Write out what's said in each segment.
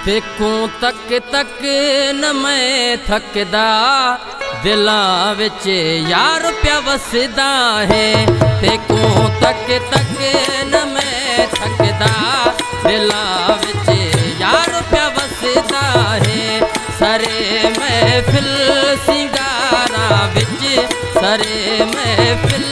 फेकूं तक तक न मैं थकदा, दिलां विच यार प्या वसदा है। फेकूं तक तक न मैं थकदा, दिलां विच यार प्या वसदा है। सरे महफिल सिंगारा विच, सरे महफिल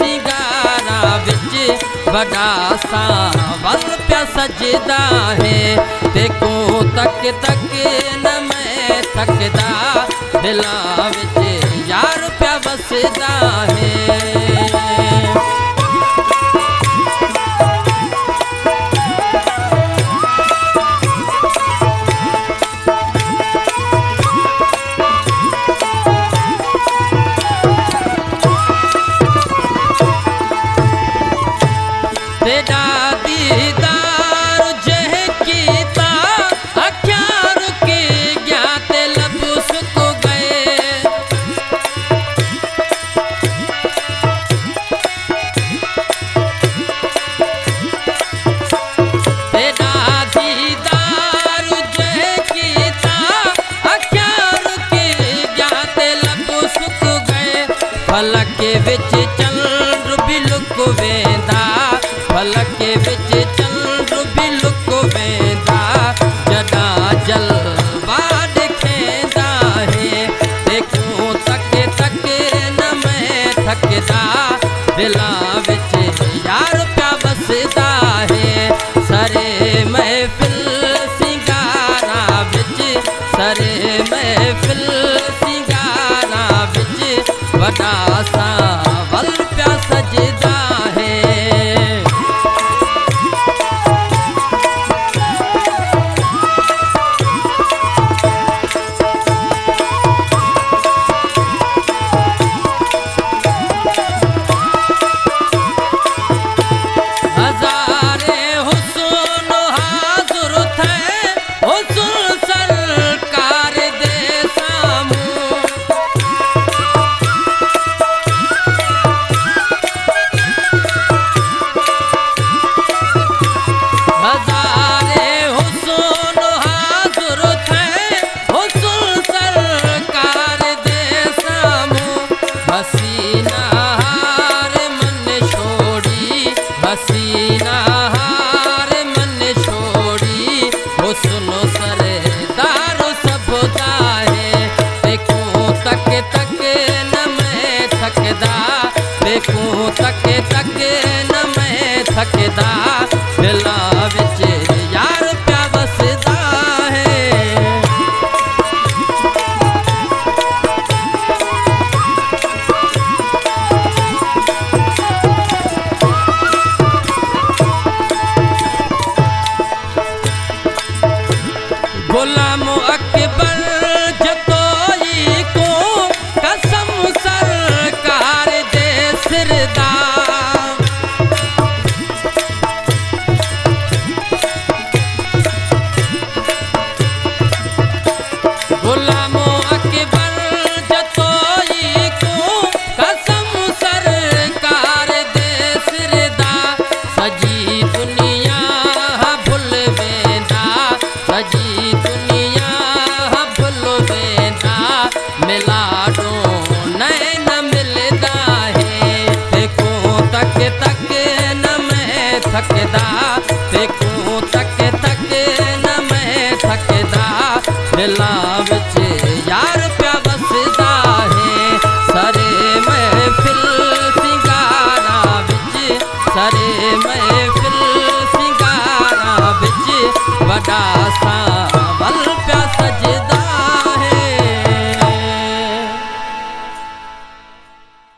सिंगारा विच, बड़ा सावल प्या सजदा है। फेकूं तक तक न मैं थकदा, दिलां विच यार प्या वसदा है। तेरा दीदार जह कीता, अखियां रुकी गया ते लब सुक गए। तेरा दीदार जह कीता, अखियां रुकी गया ते लब सुक गए। फलक विच चंद्र भी लुक वेंदा, फलक विच चंद्र भी लुक वेंदा, जदा जलवा दिखेंदा है। फेकूं तक तक न मैं थकदा, दिलां विच यार प्या वसदा है। सरे महफिल सिंगारा विच, सरे महफिल सिंगारा विच, बड़ा सावल प्या सजदा है। हसीना हार मन छोड़ी, हसीना हार मन छोड़ी, वो सुनो सरदार सबदा है। फेकूं तक तक न मैं थकदा, फेकूं तक तक न मैं थकदा, दिलां विच यार प्या वसदा है। गुलाम अकबर जतोई को कसम सरकार दे सिरदा। गुलाम अकबर जतोई को कसम सरकार दे सिरदा। सजी दुनिया भुल वेंदा, सजी दुनिया भुल वेंदा, मिलाडो नैन मिलदा है। फेकूं तक तक न मैं थकदा, फेकूं तक तक न मैं थकदा, दिलां विच यार प्या वसदा है। सरे महफिल सिंगारा विच, सरे महफिल सिंगारा विच, बड़ा सा